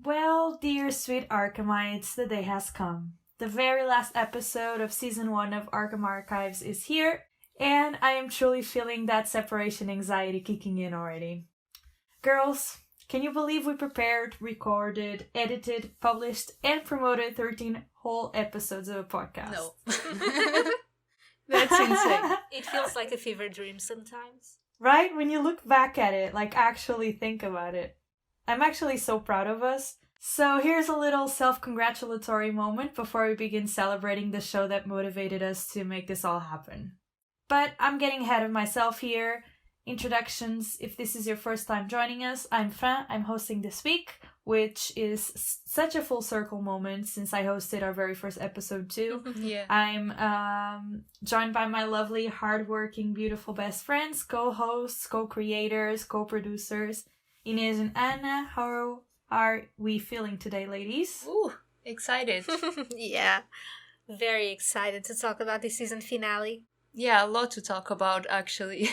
Well, dear sweet Arkhamites, the day has come. The very last episode of Season 1 of Arkham Archives is here, and I am truly feeling that separation anxiety kicking in already. Girls, can you believe we prepared, recorded, edited, published, and promoted 13 whole episodes of a podcast? No. That's insane. It feels like a fever dream sometimes. Right? When you look back at it, actually think about it. I'm actually so proud of us. So here's a little self-congratulatory moment before we begin celebrating the show that motivated us to make this all happen. But I'm getting ahead of myself here. Introductions. If this is your first time joining us, I'm Fran. I'm hosting this week, which is such a full circle moment since I hosted our very first episode too. Yeah. I'm joined by my lovely, hardworking, beautiful best friends, co-hosts, co-creators, co-producers, Inez and Anna. How are we feeling today, ladies? Ooh, excited. Yeah, very excited to talk about the season finale. Yeah, a lot to talk about, actually.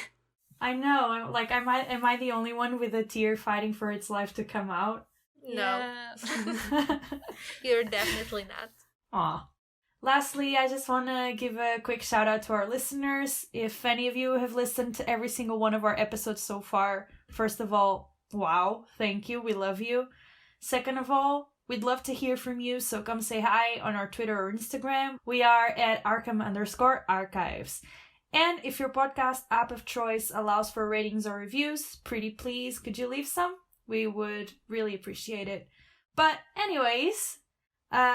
I know. Am I the only one with a tear fighting for its life to come out? No, you're definitely not. Aw. Lastly, I just want to give a quick shout out to our listeners. If any of you have listened to every single one of our episodes so far, first of all, wow, thank you. We love you. Second of all, we'd love to hear from you, so come say hi on our Twitter or Instagram. We are at Arkham_Archives. And if your podcast app of choice allows for ratings or reviews, pretty please, could you leave some? We would really appreciate it. But anyways,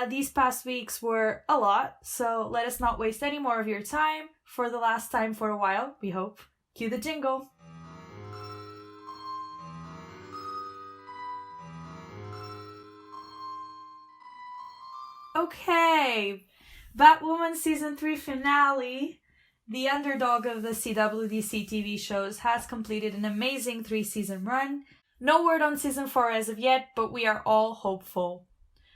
these past weeks were a lot, so let us not waste any more of your time. For the last time for a while, we hope. Cue the jingle. Okay, Batwoman Season 3 finale. The underdog of the CWDC TV shows has completed an amazing 3-season run. No word on Season 4 as of yet, but we are all hopeful.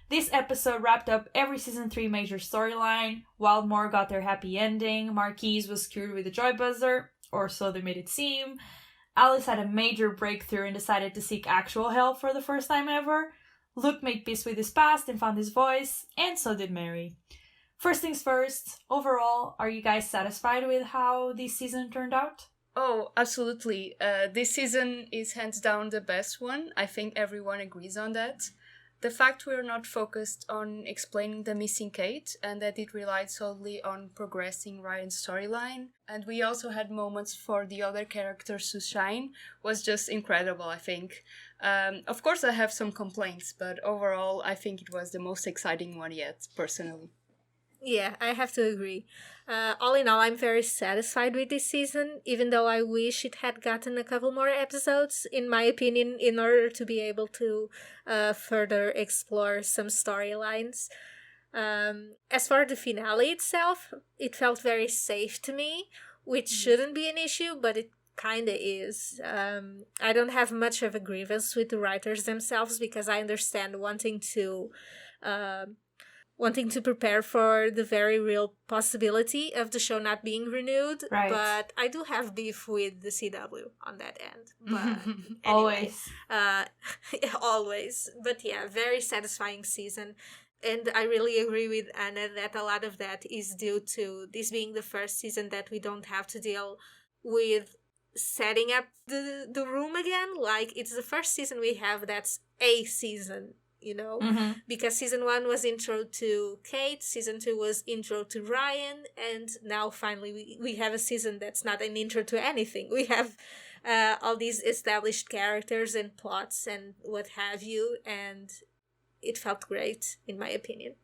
This episode wrapped up every Season 3 major storyline. Wildmore got their happy ending, Marquise was cured with a joy buzzer, or so they made it seem. Alice had a major breakthrough and decided to seek actual help for the first time ever. Luke made peace with his past and found his voice, and so did Mary. First things first, overall, are you guys satisfied with how this season turned out? Oh, absolutely. This season is hands down the best one. I think everyone agrees on that. The fact we're not focused on explaining the missing Kate and that it relied solely on progressing Ryan's storyline, and we also had moments for the other characters to shine, was just incredible, I think. Of course, I have some complaints, but overall, I think it was the most exciting one yet, personally. Yeah, I have to agree. All in all, I'm very satisfied with this season, even though I wish it had gotten a couple more episodes, in my opinion, in order to be able to further explore some storylines. As for the finale itself, it felt very safe to me, which shouldn't be an issue, but it kinda is. I don't have much of a grievance with the writers themselves because I understand wanting to prepare for the very real possibility of the show not being renewed. Right. But I do have beef with the CW on that end. But anyway, Always. always. But yeah, very satisfying season. And I really agree with Anna that a lot of that is due to this being the first season that we don't have to deal with setting up the room again. Like, it's the first season we have that's a season, you know, because season 1 was intro to Kate, season 2 was intro to Ryan, and now finally we have a season that's not an intro to anything. We have all these established characters and plots and what have you, and it felt great, in my opinion.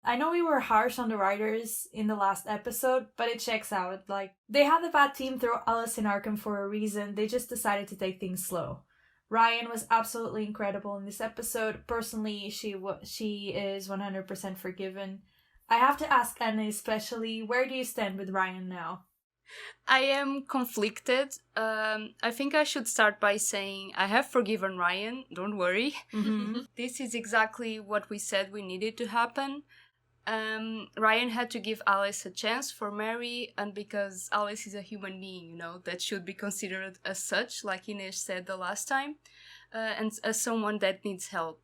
I know we were harsh on the writers in the last episode, but it checks out. Like, they had the bad team throw Alice in Arkham for a reason. They just decided to take things slow. Ryan was absolutely incredible in this episode. Personally, she is 100% forgiven. I have to ask Anna especially, where do you stand with Ryan now? I am conflicted. I think I should start by saying I have forgiven Ryan, don't worry. This is exactly what we said we needed to happen. Ryan had to give Alice a chance for Mary, and because Alice is a human being, you know, that should be considered as such, like Ines said the last time, and as someone that needs help.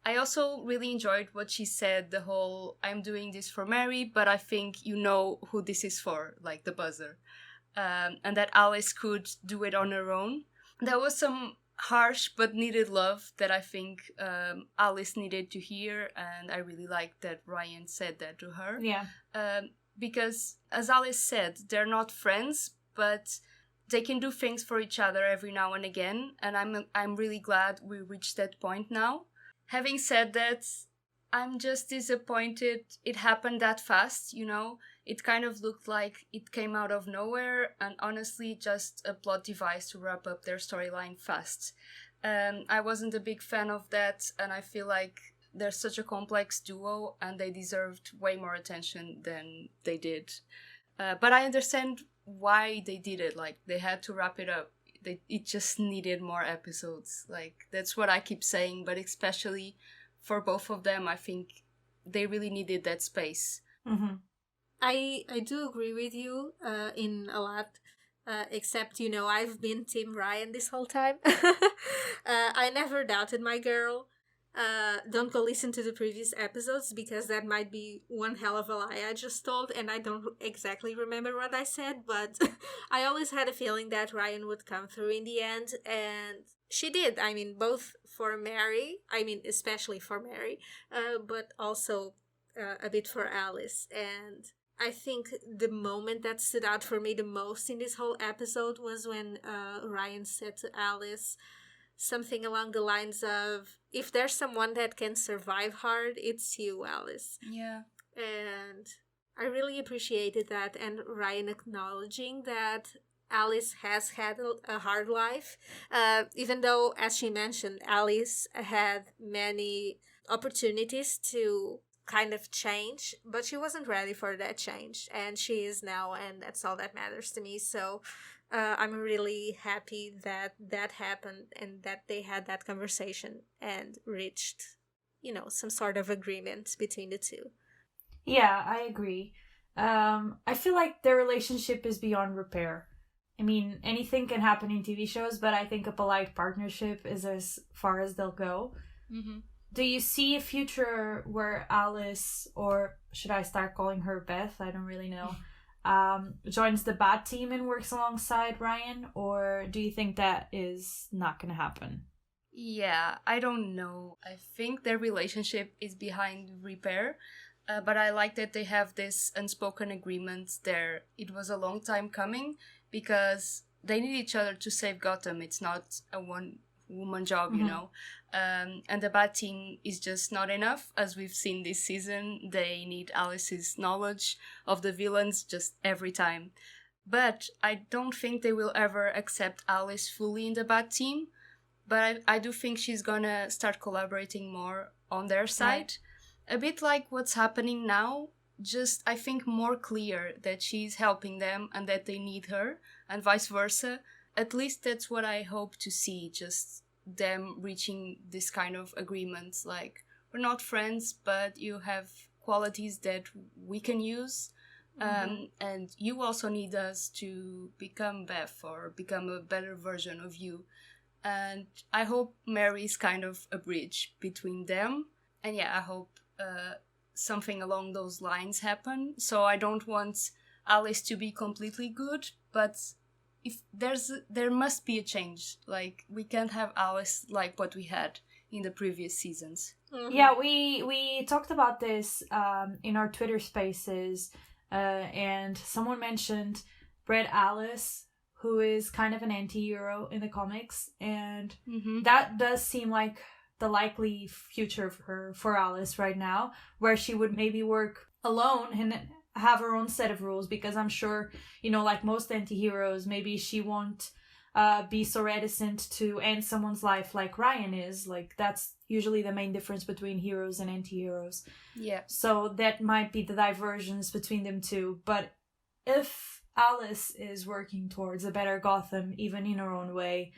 I also really enjoyed what she said, the whole, I'm doing this for Mary, but I think you know who this is for, like the buzzer. And that Alice could do it on her own. There was some harsh but needed love that I think Alice needed to hear, and I really liked that Ryan said that to her. Yeah. Because, as Alice said, they're not friends, but they can do things for each other every now and again, and I'm really glad we reached that point now. Having said that, I'm just disappointed it happened that fast, you know? It kind of looked like it came out of nowhere, and honestly just a plot device to wrap up their storyline fast. I wasn't a big fan of that, and I feel like they're such a complex duo, and they deserved way more attention than they did. But I understand why they did it. Like, they had to wrap it up. It just needed more episodes. Like, that's what I keep saying, but especially for both of them, I think they really needed that space. I do agree with you in a lot, except, you know, I've been Team Ryan this whole time. I never doubted my girl. Don't go listen to the previous episodes because that might be one hell of a lie I just told, and I don't exactly remember what I said, but I always had a feeling that Ryan would come through in the end, and she did. I mean, both for Mary, especially for Mary, but also a bit for Alice. And I think the moment that stood out for me the most in this whole episode was when Ryan said to Alice something along the lines of, if there's someone that can survive hard, it's you, Alice. Yeah. And I really appreciated that, and Ryan acknowledging that Alice has had a hard life, even though, as she mentioned, Alice had many opportunities to kind of change, but she wasn't ready for that change, and she is now, and that's all that matters to me. So I'm really happy that that happened and that they had that conversation and reached, you know, some sort of agreement between the two. Yeah, I agree. I feel like their relationship is beyond repair. I mean, anything can happen in TV shows, but I think a polite partnership is as far as they'll go. Do you see a future where Alice, or should I start calling her Beth? I don't really know. Joins the Bat team and works alongside Ryan, or do you think that is not going to happen? Yeah, I don't know. I think their relationship is behind repair, but I like that they have this unspoken agreement there. It was a long time coming because they need each other to save Gotham. It's not a one-woman job, you know. And the Bat team is just not enough. As we've seen this season, they need Alice's knowledge of the villains just every time. But I don't think they will ever accept Alice fully in the Bat team. But I do think she's gonna start collaborating more on their side. Right. A bit like what's happening now, just I think more clear that she's helping them and that they need her, and vice versa. At least that's what I hope to see, just them reaching this kind of agreement. Like, we're not friends, but you have qualities that we can use. And you also need us to become Beth or become a better version of you. And I hope Mary is kind of a bridge between them. And yeah, I hope something along those lines happen. So I don't want Alice to be completely good, but if there must be a change. Like, we can't have Alice like what we had in the previous seasons. Yeah, we talked about this in our Twitter spaces, and someone mentioned Red Alice, who is kind of an anti-hero in the comics, and that does seem like the likely future for Alice right now, where she would maybe work alone and have her own set of rules, because I'm sure, you know, like most anti-heroes, maybe she won't be so reticent to end someone's life like Ryan is. Like, that's usually the main difference between heroes and anti-heroes. Yeah. So that might be the divergence between them two. But if Alice is working towards a better Gotham, even in her own way,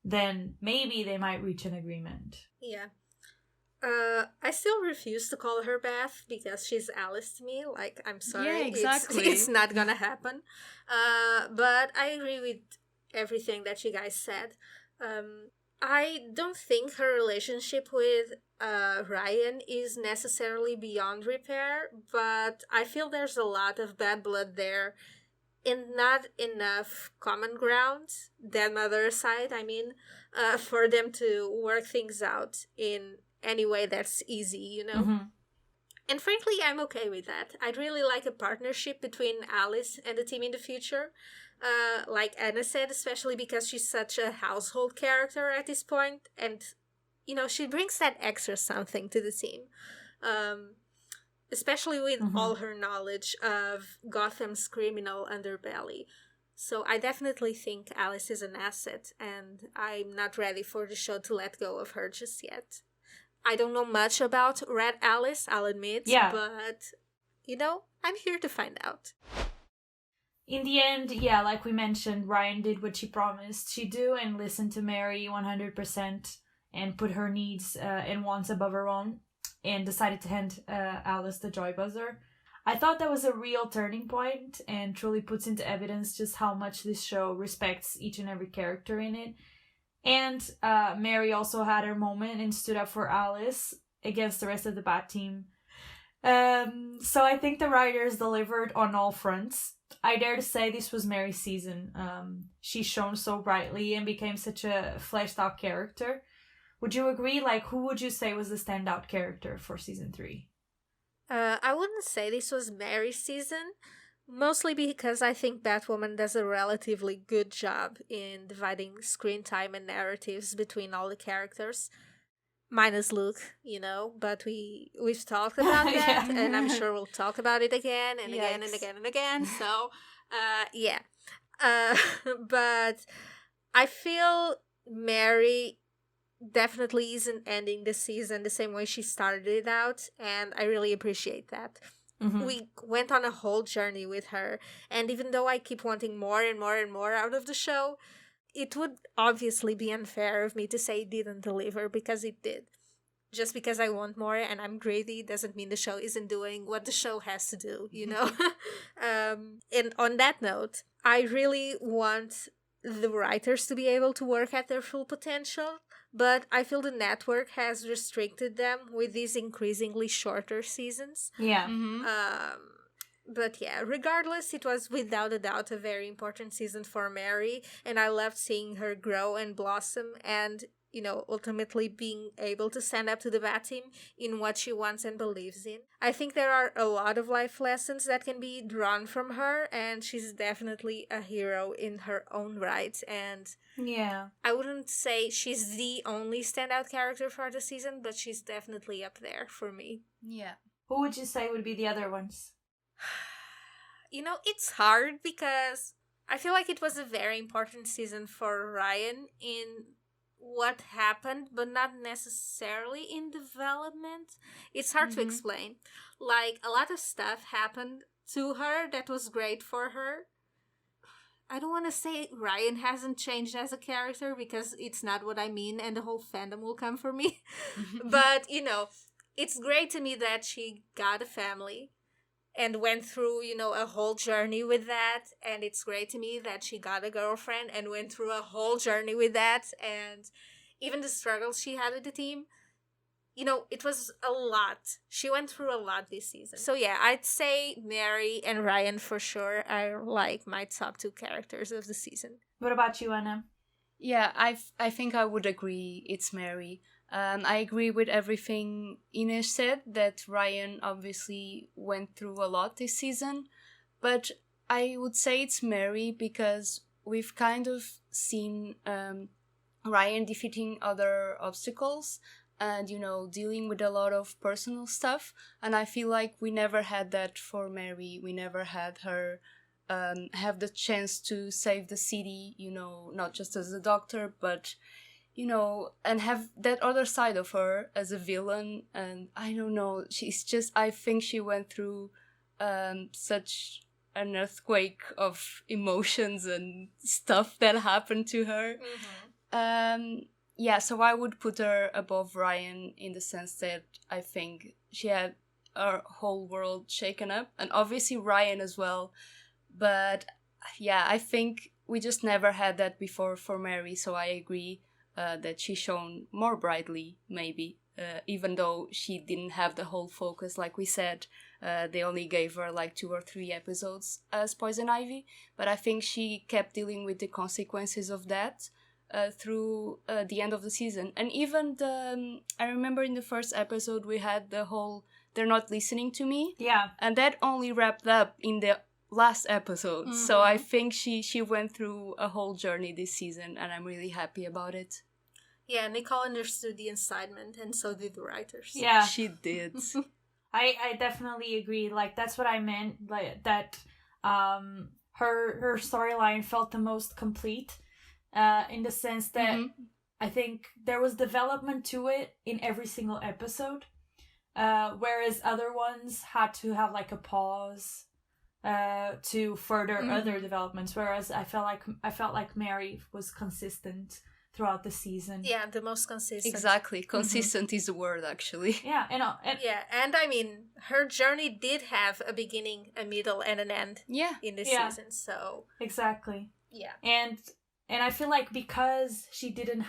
then maybe they might reach an agreement. Yeah. I still refuse to call her Beth because she's Alice to me. Like, I'm sorry. Yeah, exactly. It's not gonna happen. But I agree with everything that you guys said. I don't think her relationship with Ryan is necessarily beyond repair, but I feel there's a lot of bad blood there and not enough common ground, dead mother aside, I mean, for them to work things out in any way that's easy, you know? Mm-hmm. And frankly, I'm okay with that. I'd really like a partnership between Alice and the team in the future. Like Anna said, especially because she's such a household character at this point, and she brings that extra something to the team. Especially with Mm-hmm. all her knowledge of Gotham's criminal underbelly. So I definitely think Alice is an asset, and I'm not ready for the show to let go of her just yet. I don't know much about Red Alice, I'll admit, Yeah. but, I'm here to find out. In the end, yeah, like we mentioned, Ryan did what she promised she'd do and listened to Mary 100% and put her needs and wants above her own and decided to hand Alice the joy buzzer. I thought that was a real turning point and truly puts into evidence just how much this show respects each and every character in it. And Mary also had her moment and stood up for Alice against the rest of the Bat team. So I think the writers delivered on all fronts. I dare to say this was Mary's season. She shone so brightly and became such a fleshed out character. Would you agree? Like, who would you say was the standout character for season 3? I wouldn't say this was Mary's season, mostly because I think Batwoman does a relatively good job in dividing screen time and narratives between all the characters. Minus Luke, but we've talked about that, Yeah. and I'm sure we'll talk about it again and again and Yikes. again and again. So, yeah. But I feel Mary definitely isn't ending the season the same way she started it out, and I really appreciate that. Mm-hmm. We went on a whole journey with her, and even though I keep wanting more and more and more out of the show, it would obviously be unfair of me to say it didn't deliver, because it did. Just because I want more and I'm greedy doesn't mean the show isn't doing what the show has to do, And on that note, I really want the writers to be able to work at their full potential, but I feel the network has restricted them with these increasingly shorter seasons. Yeah. Mm-hmm. But yeah, regardless, it was without a doubt a very important season for Mary, and I loved seeing her grow and blossom and, ultimately being able to stand up to the Bat team in what she wants and believes in. I think there are a lot of life lessons that can be drawn from her, and she's definitely a hero in her own right. And Yeah. I wouldn't say she's the only standout character for the season, but she's definitely up there for me. Yeah. Who would you say would be the other ones? It's hard because I feel like it was a very important season for Ryan in what happened, but not necessarily in development. It's hard to Mhm. explain. Like, a lot of stuff happened to her that was great for her. I don't want to say Ryan hasn't changed as a character, because it's not what I mean, and the whole fandom will come for me. But, it's great to me that she got a family and went through, a whole journey with that. And it's great to me that she got a girlfriend and went through a whole journey with that. And even the struggles she had with the team, it was a lot. She went through a lot this season. So yeah, I'd say Mary and Ryan for sure are like my top 2 characters of the season. What about you, Anna? Yeah, I think I would agree it's Mary. I agree with everything Ines said, that Ryan obviously went through a lot this season, but I would say it's Mary because we've kind of seen Ryan defeating other obstacles and, dealing with a lot of personal stuff, and I feel like we never had that for Mary. We never had her have the chance to save the city, not just as a doctor, but and have that other side of her as a villain. And I don't know, I think she went through such an earthquake of emotions and stuff that happened to her. Yeah, so I would put her above Ryan in the sense that I think she had her whole world shaken up, and obviously Ryan as well. But yeah, I think we just never had that before for Mary, so I agree. that she shone more brightly, maybe. Even though she didn't have the whole focus, like we said, they only gave her like 2 or 3 episodes as Poison Ivy, but I think she kept dealing with the consequences of that through the end of the season. And even I remember in the first episode we had the whole "they're not listening to me," and that only wrapped up in the last episode. So I think she went through a whole journey this season, and I'm really happy about it. Yeah, Nicole understood the incitement, and so did the writers. Yeah, she did. I definitely agree. Like, that's what I meant. Like, that her storyline felt the most complete, in the sense that I think there was development to it in every single episode, whereas other ones had to have like a pause to further other developments. Whereas I felt like Mary was consistent throughout the season. Yeah, the most consistent. Exactly. Consistent is the word, actually. Yeah, and I mean, her journey did have a beginning, a middle, and an end. Yeah. In this season, so exactly. Yeah. And I feel like because she hadn't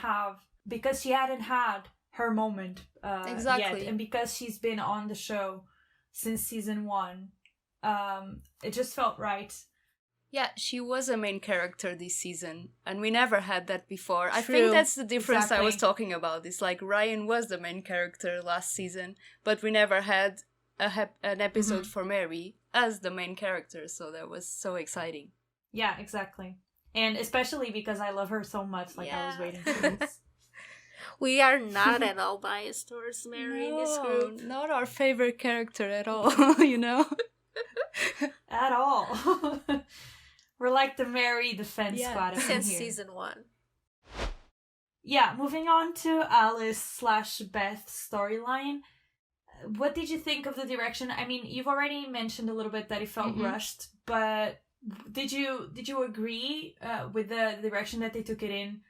had her moment exactly yet, and because she's been on the show since season 1, it just felt right. Yeah, she was a main character this season, and we never had that before. True. I think that's the difference exactly. I was talking about. It's like Ryan was the main character last season, but we never had an episode for Mary as the main character, so that was so exciting. Yeah, exactly. And especially because I love her so much, like I was waiting for this. We are not at all biased towards Mary in this group. Not our favorite character at all, you know? At all. We're like the Mary defense squad since here. season 1. Yeah, moving on to Alice/Beth's storyline. What did you think of the direction? I mean, you've already mentioned a little bit that it felt rushed, but did you agree with the direction that they took it in?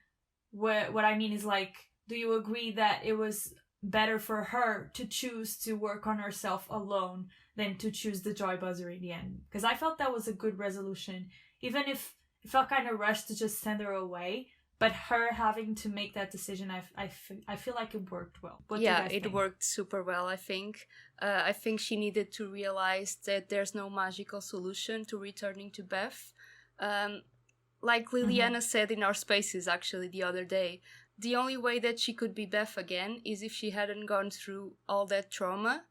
What I mean is, like, do you agree that it was better for her to choose to work on herself alone than to choose the Joy Buzzer in the end? Because I felt that was a good resolution, even if it felt kind of rushed to just send her away. But her having to make that decision, I feel like it worked well. What do you guys think? It worked super well, I think. I think she needed to realize that there's no magical solution to returning to Beth. Like Liliana said in our spaces, actually, the other day, the only way that she could be Beth again is if she hadn't gone through all that trauma.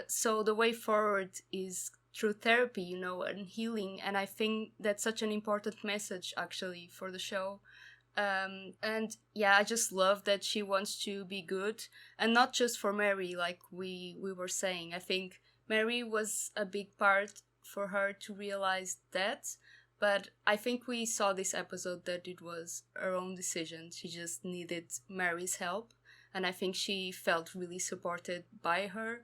So the way forward is through therapy, you know, and healing. And I think that's such an important message, actually, for the show. And yeah, I just love that she wants to be good, and not just for Mary, like we were saying. I think Mary was a big part for her to realize that, but I think we saw this episode that it was her own decision. She just needed Mary's help, and I think she felt really supported by her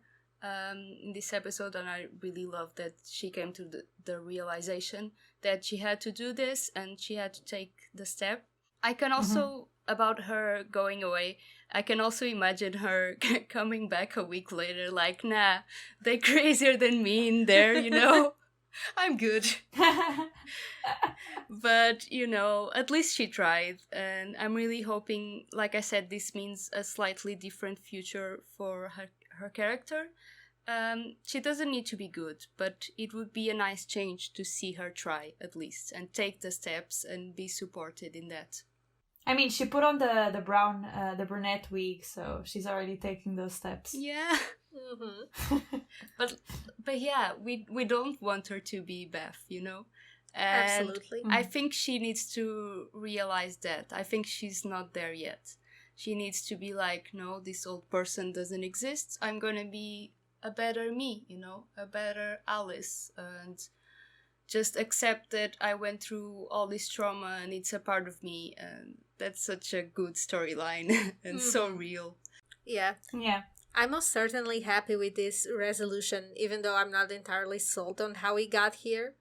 in this episode, and I really love that she came to the realization that she had to do this and she had to take the step. I can also, about her going away, I can also imagine her coming back a week later, like, nah, they're crazier than me in there, you know? I'm good. But, you know, at least she tried, and I'm really hoping, like I said, this means a slightly different future for her character. She doesn't need to be good, but it would be a nice change to see her try, at least, and take the steps and be supported in that. I mean, she put on the brunette wig, so she's already taking those steps. Yeah. But yeah, we don't want her to be Beth, you know? And absolutely. I think she needs to realize that. I think she's not there yet. She needs to be like, no, this old person doesn't exist. I'm gonna be a better me, you know? A better Alice. And just accept that I went through all this trauma and it's a part of me, and that's such a good storyline and so real. Yeah. Yeah. I'm most certainly happy with this resolution, even though I'm not entirely sold on how we got here.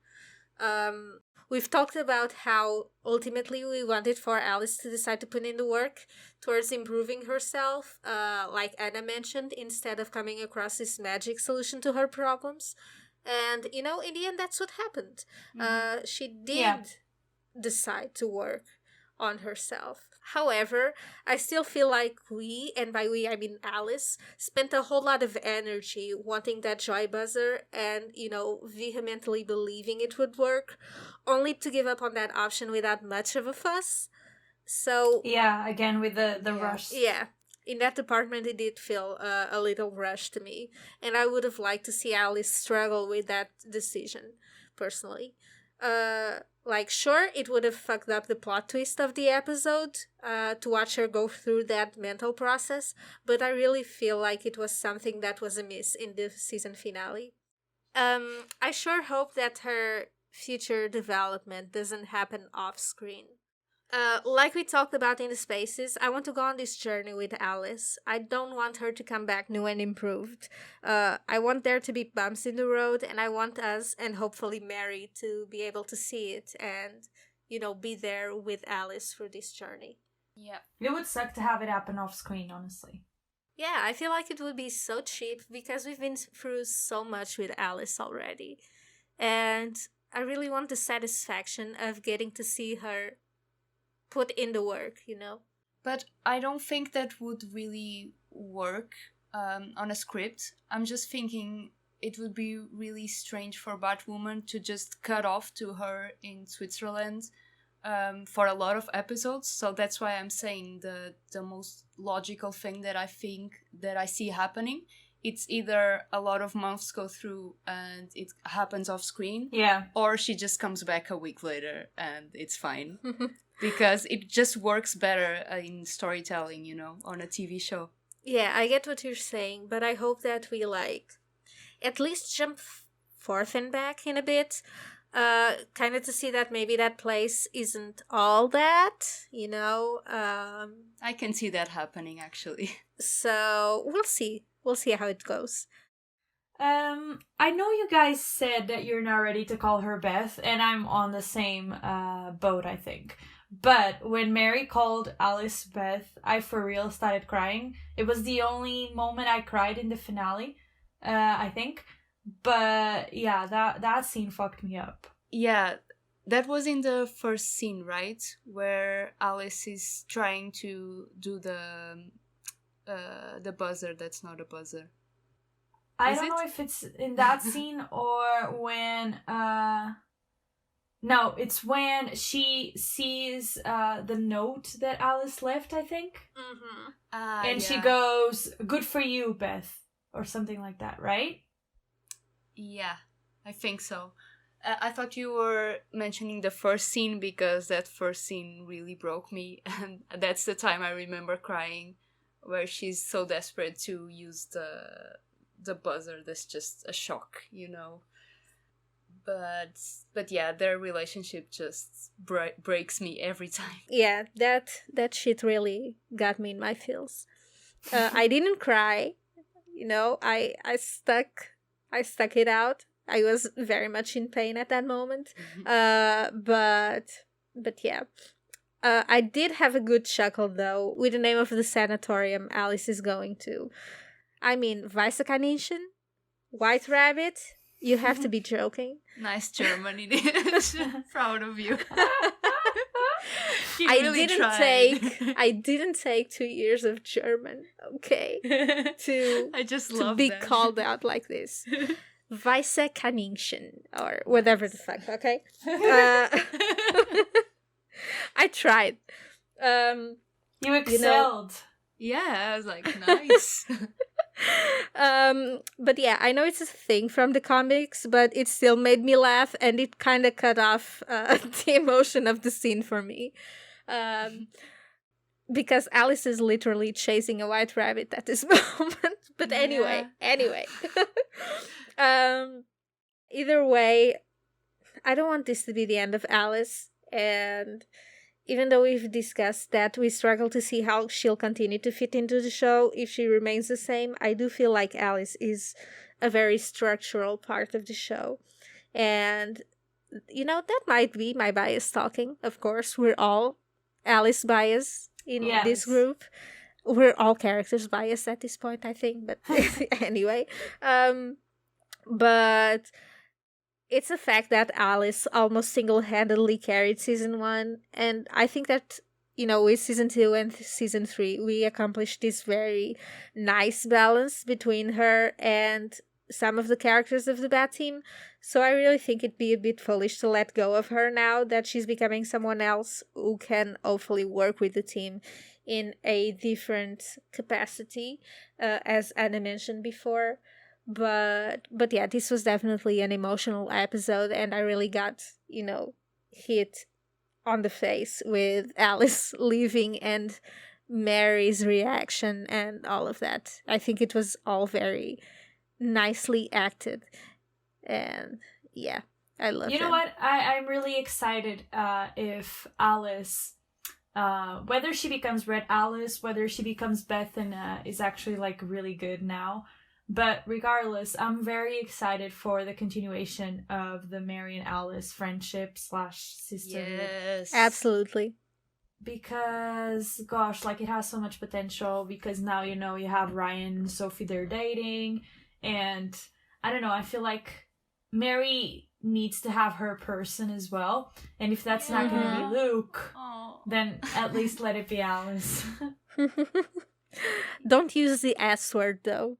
We've talked about how ultimately we wanted for Alice to decide to put in the work towards improving herself, like Anna mentioned, instead of coming across this magic solution to her problems. And, you know, in the end, that's what happened. She did decide to work on herself. However, I still feel like we, and by we I mean Alice, spent a whole lot of energy wanting that joy buzzer and, vehemently believing it would work, only to give up on that option without much of a fuss. So, Yeah, again with the Yeah. rush. yeah, in that department, it did feel a little rushed to me. And I would have liked to see Alice struggle with that decision, personally. Sure, it would have fucked up the plot twist of the episode to watch her go through that mental process, but I really feel like it was something that was amiss in the season finale. I sure hope that her future development doesn't happen off screen. Like we talked about in the spaces, I want to go on this journey with Alice. I don't want her to come back new and improved. I want there to be bumps in the road, and I want us, and hopefully Mary, to be able to see it and, be there with Alice for this journey. Yeah. It would suck to have it happen off screen, honestly. Yeah, I feel like it would be so cheap because we've been through so much with Alice already. And I really want the satisfaction of getting to see her put in the work, But I don't think that would really work on a script. I'm just thinking it would be really strange for Batwoman to just cut off to her in Switzerland for a lot of episodes. So that's why I'm saying the most logical thing that I think that I see happening. It's either a lot of months go through and it happens off screen, Yeah. or she just comes back a week later and it's fine. Because it just works better in storytelling, on a TV show. Yeah, I get what you're saying, but I hope that we at least jump forth and back in a bit, kind of to see that maybe that place isn't all that, I can see that happening, actually. So we'll see how it goes. I know you guys said that you're not ready to call her Beth, and I'm on the same boat, I think. But when Mary called Alice Beth, I for real started crying. It was the only moment I cried in the finale, I think. But yeah, that scene fucked me up. Yeah, that was in the first scene, right? Where Alice is trying to do the buzzer that's not a buzzer. I don't know if it's in that scene or when no, it's when she sees the note that Alice left, I think. Mm-hmm. And she goes, "Good for you, Beth," or something like that, right? Yeah, I think so. I thought you were mentioning the first scene because that first scene really broke me, and that's the time I remember crying, where she's so desperate to use the buzzer. That's just a shock, But yeah, their relationship just breaks me every time. Yeah, that shit really got me in my feels. I didn't cry, I stuck it out. I was very much in pain at that moment. But yeah. I did have a good chuckle though with the name of the sanatorium Alice is going to. I mean, Weiße Kaninchen? White Rabbit? You have to be joking. Nice German, it is. Proud of you. She I really didn't take 2 years of German, okay, I just to love be that. called out like this. Weiße Kaninchen, or whatever the fuck, okay? I tried. You excelled. Yeah, I was like, nice. But yeah, I know it's a thing from the comics, but it still made me laugh, and it kind of cut off the emotion of the scene for me. Because Alice is literally chasing a white rabbit at this moment. But anyway. Either way, I don't want this to be the end of Alice, and even though we've discussed that we struggle to see how she'll continue to fit into the show if she remains the same, I do feel like Alice is a very structural part of the show. And, that might be my bias talking. Of course, we're all Alice bias in this group. We're all characters bias at this point, I think. But anyway. But it's a fact that Alice almost single-handedly carried season 1, and I think that with season 2 and season 3, we accomplished this very nice balance between her and some of the characters of the Bat Team. So I really think it'd be a bit foolish to let go of her now that she's becoming someone else who can hopefully work with the team in a different capacity, as Anna mentioned before. But yeah, this was definitely an emotional episode, and I really got, hit on the face with Alice leaving and Mary's reaction and all of that. I think it was all very nicely acted. And yeah, I love You know them. what? I'm really excited if Alice, whether she becomes Red Alice, whether she becomes Beth and is actually like really good now. But regardless, I'm very excited for the continuation of the Mary and Alice friendship / sisterhood. Yes. Absolutely. Because, gosh, like it has so much potential. Because now, you have Ryan and Sophie, they're dating. And I don't know, I feel like Mary needs to have her person as well. And if that's not going to be Luke, then at least let it be Alice. Don't use the S word, though.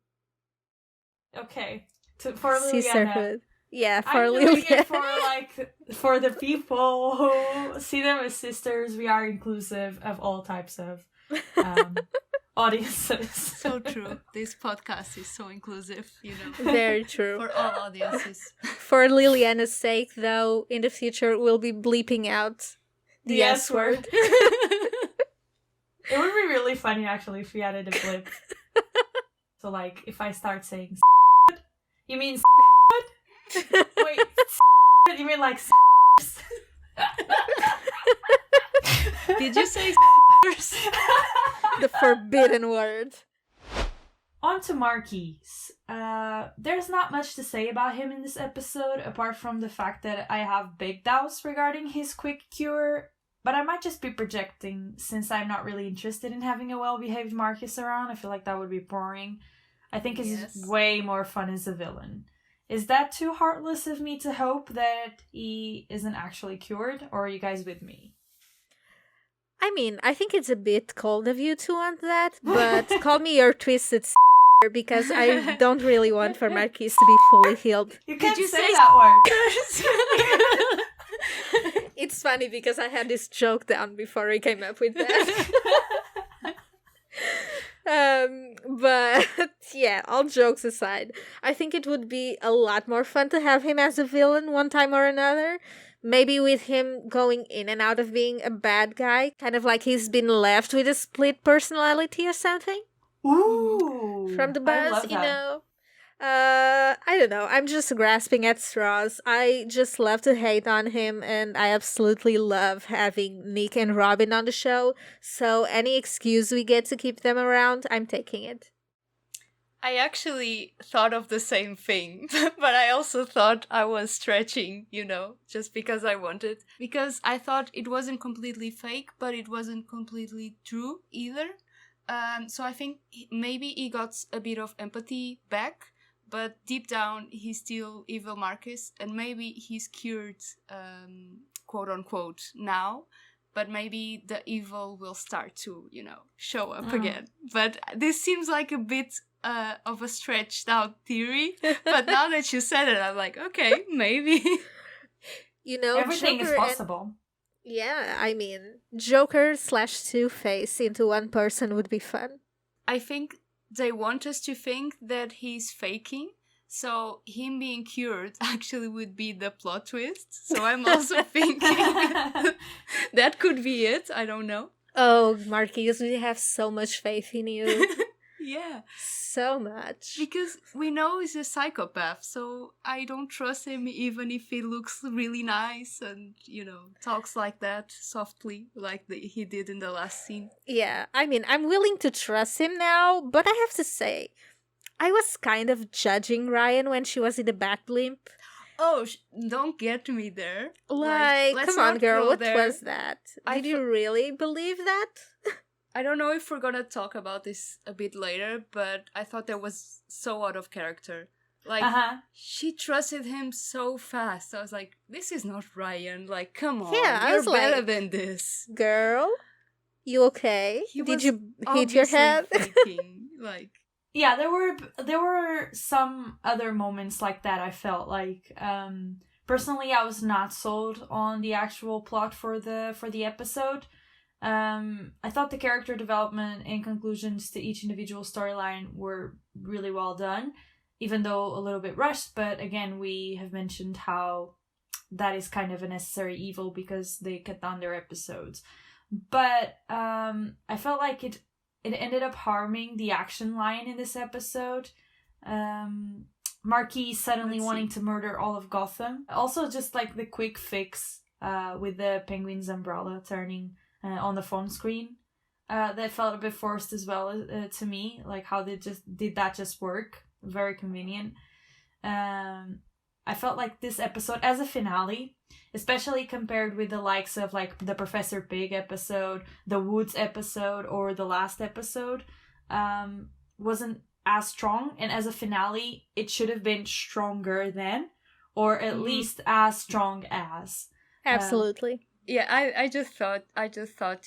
Okay. For Liliana. Sisterhood. Yeah, for I'm doing Liliana. it for the people who see them as sisters. We are inclusive of all types of audiences. So true. This podcast is so inclusive, Very true. for all audiences. For Liliana's sake, though, in the future, we'll be bleeping out the S word. It would be really funny, actually, if we added a blip. So, like, if I start saying you mean wait, you mean like Did you say The forbidden word. On to Marquise. There's not much to say about him in this episode, apart from the fact that I have big doubts regarding his quick cure. But I might just be projecting, since I'm not really interested in having a well-behaved Marcus around. I feel like that would be boring. I think he's way more fun as a villain. Is that too heartless of me to hope that he isn't actually cured? Or are you guys with me? I mean, I think it's a bit cold of you to want that, but call me your twisted because I don't really want for Marquise to be fully healed. You can't you say say that word. It's funny because I had this joke down before I came up with that. But yeah, all jokes aside, I think it would be a lot more fun to have him as a villain one time or another. Maybe with him going in and out of being a bad guy, kind of like he's been left with a split personality or something. Ooh. From the I buzz, love that. I don't know. I'm just grasping at straws. I just love to hate on him, and I absolutely love having Nick and Robin on the show. So any excuse we get to keep them around, I'm taking it. I actually thought of the same thing, but I also thought I was stretching, just because I wanted. Because I thought it wasn't completely fake, but it wasn't completely true either. So I think maybe he got a bit of empathy back, but deep down he's still evil Marcus, and maybe he's cured, quote unquote, now. But maybe the evil will start to, show up again. But this seems like a bit of a stretched out theory. But now that you said it, I'm like, okay, maybe. Everything Joker is possible. Yeah, I mean, Joker / Two-Face into one person would be fun. I think they want us to think that he's faking. So him being cured actually would be the plot twist. So I'm also thinking that could be it. I don't know. Oh, Marquise, we have so much faith in you. Yeah. So much. Because we know he's a psychopath, so I don't trust him even if he looks really nice and, talks like that softly, like he did in the last scene. Yeah, I mean, I'm willing to trust him now, but I have to say, I was kind of judging Ryan when she was in the back blimp. Oh, don't get me there. Like let's come on, not girl, go what there. was that? Did you really believe that? I don't know if we're gonna talk about this a bit later, but I thought that was so out of character. Like, she trusted him so fast. I was like, this is not Ryan. Like, come on, Yeah, I you're was better like, than this. Girl, You okay? He Did was you hit your obviously head? faking, like. Yeah, there were some other moments like that. I felt like personally I was not sold on the actual plot for the episode. I thought the character development and conclusions to each individual storyline were really well done, even though a little bit rushed. But again, we have mentioned how that is kind of a necessary evil because they cut down their episodes. But I felt like it ended up harming the action line in this episode. Marquis suddenly wanting to murder all of Gotham. Also, just like the quick fix with the Penguin's umbrella turning on the phone screen. That felt a bit forced as well to me. Like, how did that just work? Very convenient. I felt like this episode, as a finale, especially compared with the likes of like the Professor Pig episode, the Woods episode, or the last episode, wasn't as strong. And as a finale, it should have been stronger than, or at least as strong as. Absolutely. Yeah, I just thought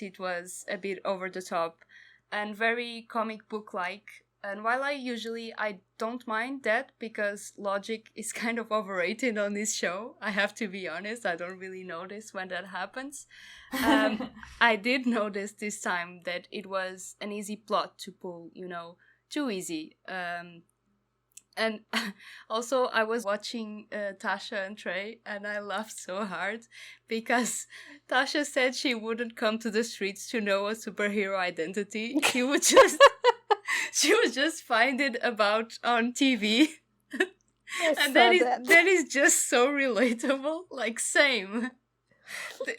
it was a bit over the top and very comic book like. And while I don't mind that because logic is kind of overrated on this show, I have to be honest, I don't really notice when that happens. I did notice this time that it was an easy plot to pull, too easy. And also I was watching Tasha and Trey and I laughed so hard because Tasha said she wouldn't come to the streets to know a superhero identity. She would just find it about on TV. And that is just so relatable. Like, same.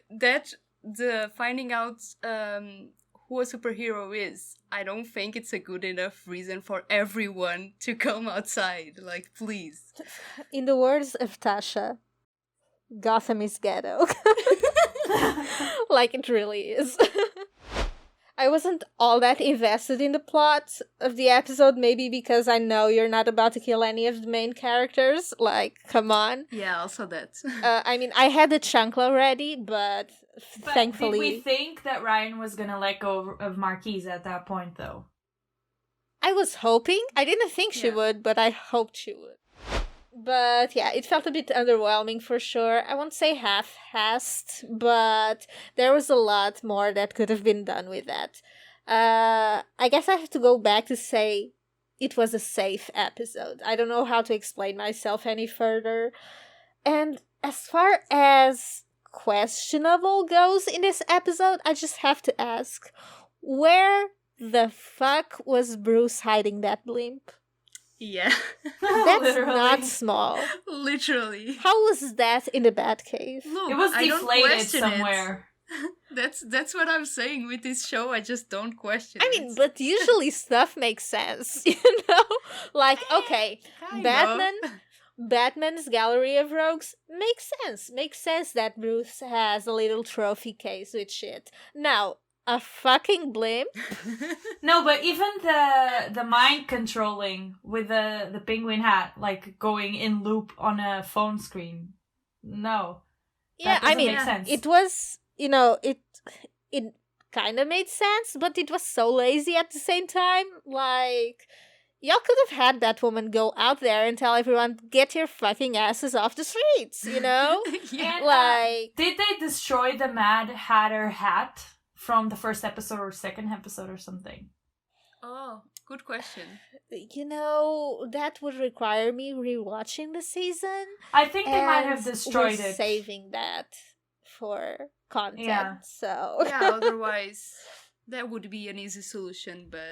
The finding out who a superhero is, I don't think it's a good enough reason for everyone to come outside. Like, please. In the words of Tasha, Gotham is ghetto. Like, it really is. I wasn't all that invested in the plot of the episode, maybe because I know you're not about to kill any of the main characters. Like, come on. Yeah, also that. I mean, I had the chancla ready, but thankfully... Did we think that Ryan was gonna let go of Marquise at that point, though? I was hoping. I didn't think she would, but I hoped she would. But yeah, it felt a bit underwhelming for sure. I won't say half-assed, but there was a lot more that could have been done with that. I guess I have to go back to say it was a safe episode. I don't know how to explain myself any further. And as far as questionable goes in this episode, I just have to ask, where the fuck was Bruce hiding that blimp? Yeah. That's not small. Literally. How was that in the Batcave? Look, it was deflated somewhere. That's what I'm saying with this show. I just don't question I mean, but usually stuff makes sense, you know? Like, okay, Batman's Gallery of Rogues makes sense. Makes sense that Bruce has a little trophy case with shit. Now, a fucking blimp? No, but even the mind controlling with the penguin hat, like going in loop on a phone screen. No. Yeah, I mean, make sense. It was, it kind of made sense, but it was so lazy at the same time. Like, y'all could have had that woman go out there and tell everyone, get your fucking asses off the streets, Yeah. And, like... did they destroy the Mad Hatter hat from the first episode or second episode or something? Oh, good question. That would require me rewatching the season. I think they might have destroyed it. Saving that for content. Yeah. So yeah, otherwise that would be an easy solution. But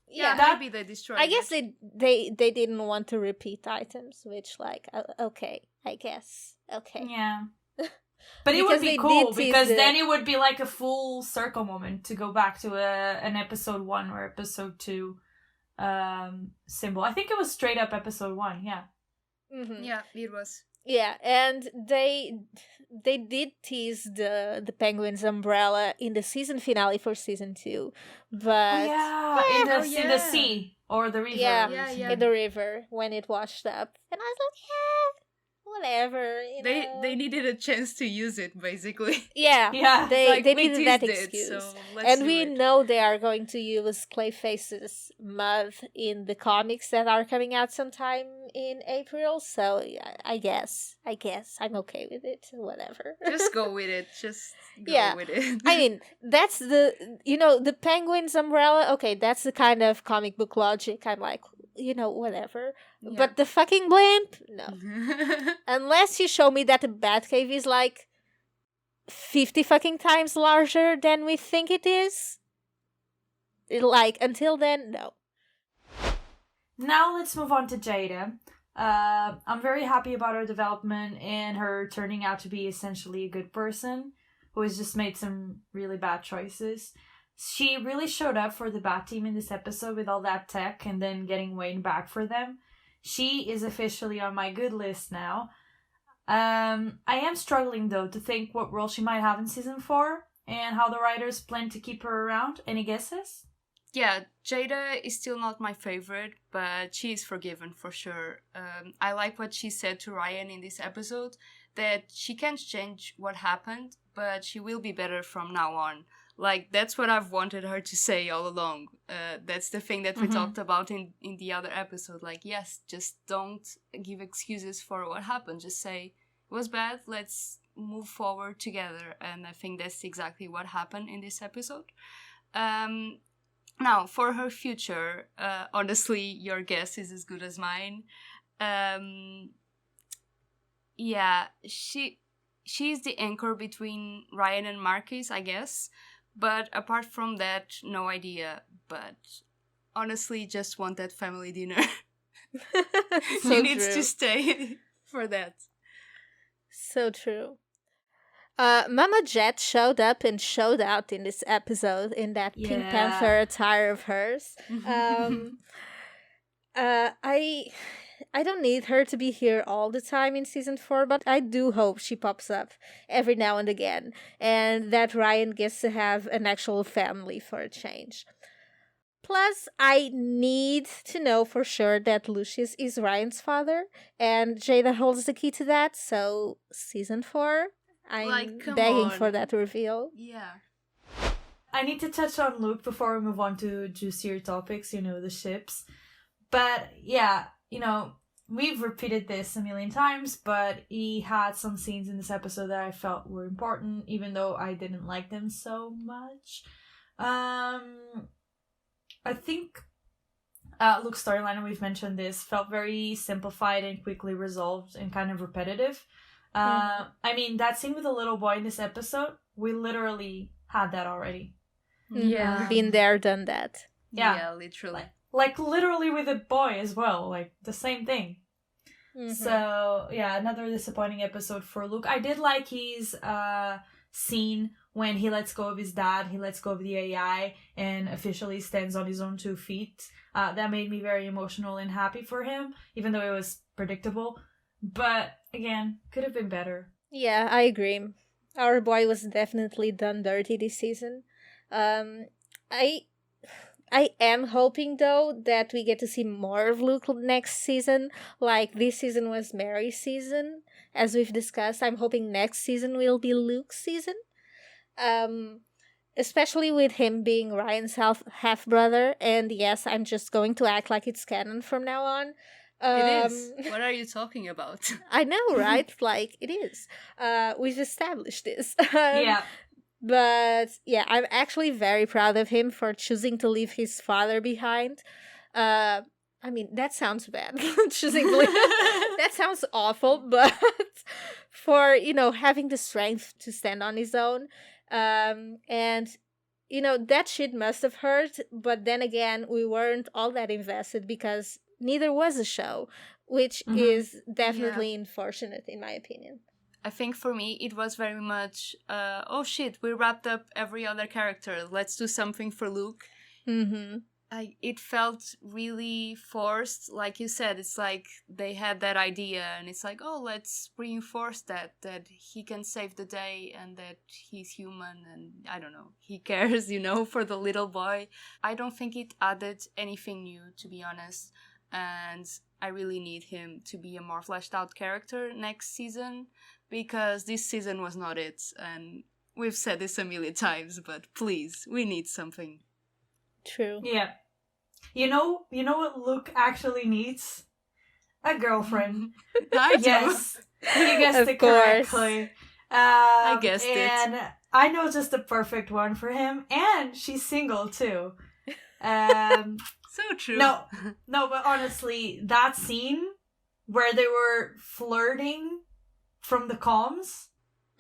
yeah, maybe they destroyed. I guess they didn't want to repeat items, which okay, I guess okay. Yeah. But it would be cool because then it would be like a full circle moment to go back to an episode 1 or episode 2 symbol. I think it was straight up episode 1, yeah. Mm-hmm. Yeah, it was. Yeah, and they did tease the Penguin's umbrella in the season finale for season 2, but in the sea or the river. Yeah, in the river when it washed up, and I was like, whatever, They needed a chance to use it, basically. Yeah, Yeah. they Like, we needed that teased it, excuse. so let's And do we it. know they are going to use Clayface's mud in the comics that are coming out sometime in April, so yeah, I guess I'm okay with it, whatever. Just go with it. Just go Yeah. with it. I mean, that's the Penguin's umbrella, okay, that's the kind of comic book logic I'm like, whatever. Yeah. But the fucking blimp? No. Unless you show me that the Batcave is like 50 fucking times larger than we think it is. Like, until then, no. Now let's move on to Jada. I'm very happy about her development and her turning out to be essentially a good person who has just made some really bad choices. She really showed up for the Bat team in this episode with all that tech and then getting Wayne back for them. She is officially on my good list now. I am struggling though to think what role she might have in season 4 and how the writers plan to keep her around. Any guesses? Yeah, Jada is still not my favorite, but she is forgiven for sure. I like what she said to Ryan in this episode, that she can't change what happened, but she will be better from now on. Like, that's what I've wanted her to say all along. That's the thing that we talked about in the other episode. Like, yes, just don't give excuses for what happened. Just say, it was bad, let's move forward together. And I think that's exactly what happened in this episode. Now, for her future, honestly, your guess is as good as mine. Yeah, she's the anchor between Ryan and Marcus, I guess. But apart from that, no idea. But honestly, just want that family dinner. So She needs true. to stay for that. So true. Mama Jet showed up and showed out in this episode in that Pink Yeah. Panther attire of hers. I don't need her to be here all the time in season 4, but I do hope she pops up every now and again, and that Ryan gets to have an actual family for a change. Plus, I need to know for sure that Lucius is Ryan's father, and Jada holds the key to that, so season 4, I'm Like, come begging on. for that reveal. Yeah. I need to touch on Luke before we move on to juicier topics, the ships. But yeah, we've repeated this a million times, but he had some scenes in this episode that I felt were important, even though I didn't like them so much. I think Luke's storyline, and we've mentioned this, felt very simplified and quickly resolved and kind of repetitive. I mean, that scene with the little boy in this episode, we literally had that already. Yeah. Been there, done that. Yeah, literally. Like literally with a boy as well, like the same thing. Mhm. So yeah, another disappointing episode for Luke. I did like his scene when he lets go of his dad, he lets go of the AI and officially stands on his own 2 feet. That made me very emotional and happy for him, even though it was predictable. But again, could have been better. Yeah, I agree. Our boy was definitely done dirty this season. I am hoping though that we get to see more of Luke next season. Like this season was Mary's season, as we've discussed. I'm hoping next season will be Luke's season. Especially with him being Ryan's half brother. And yes, I'm just going to act like it's canon from now on. It is. What are you talking about? I know, right? Like it is. We've established this. Yeah. But yeah, I'm actually very proud of him for choosing to leave his father behind. I mean, that sounds bad. Choosing to leave, that sounds awful, but for, having the strength to stand on his own. And, that shit must have hurt. But then again, we weren't all that invested because neither was the show, which is definitely unfortunate in my opinion. I think for me, it was very much, oh shit, we wrapped up every other character. Let's do something for Luke. Mm-hmm. It felt really forced. Like you said, it's like they had that idea and it's like, oh, let's reinforce that he can save the day and that he's human and I don't know, he cares, for the little boy. I don't think it added anything new, to be honest. and I really need him to be a more fleshed out character next season, because this season was not it, and we've said this a million times, but please, we need something. True. Yeah. You know what Luke actually needs? A girlfriend. I do. Yes. You guessed Of it course. correctly. I guessed it. And I know just the perfect one for him, and she's single too. So true. No, but honestly, that scene where they were flirting from the comms,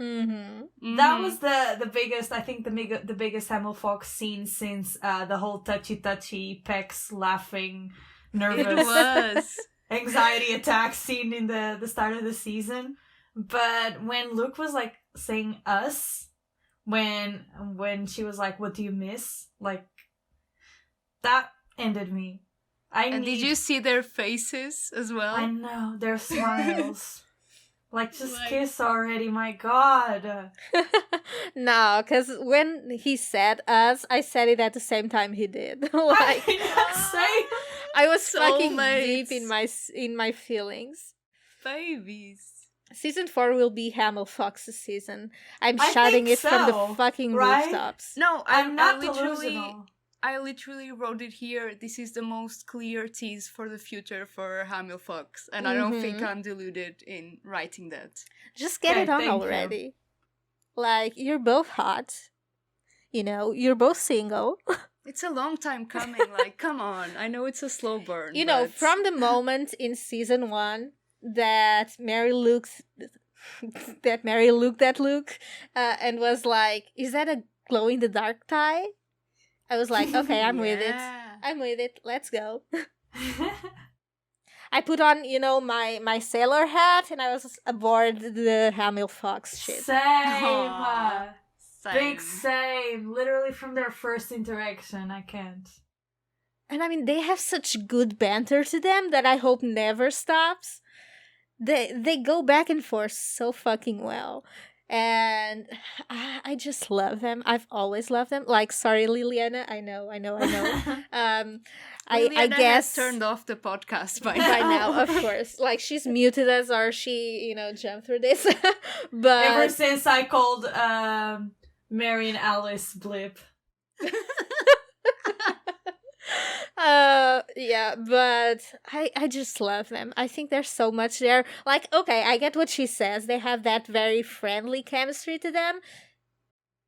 Mm-hmm. that was the biggest, I think the biggest Hamill Fox scene since the whole touchy pecs laughing, It nervous was. anxiety attack scene in the start of the season. But when Luke was like saying us, when she was like, "What do you miss?" Like that ended me. Did you see their faces as well? I know their smiles. Like, just Like- kiss already, my god. No, because when he said us, I said it at the same time he did. Like, I was fucking deep Soulmates. in my feelings. Babies. Season 4 will be Hamill Fox's season. I'm I shouting think it from so, the fucking right? rooftops. No, I'm not literally, delusional. I literally wrote it here. This is the most clear tease for the future for Hamill Fox, and I don't think I'm deluded in writing that. Just get Okay, it on thank you. already. Like, you're both hot. You know, you're both single. It's a long time coming. Like, come on. I know it's a slow burn. You know, but- from the moment in season 1 that Mary looked at Luke and was like, "Is that a glow in the dark tie?" I was like, "Okay, I'm with it. Yeah. I'm with it. Let's go." I put on, my sailor hat, and I was aboard the Hamill Fox shit. Same. Aw, Big same. same. Literally from their first interaction. I can't. And I mean, they have such good banter to them that I hope never stops. They go back and forth so fucking well. And I just love them. I've always loved them. Like, sorry, Liliana. I know. I Liliana guess has turned off the podcast by by now. now, of course. Like, she's muted us or she, jumped through this. But Ever since I called Mary and Alice Blip. yeah, but I just love them. I think there's so much there. Like, okay, I get what she says. They have that very friendly chemistry to them.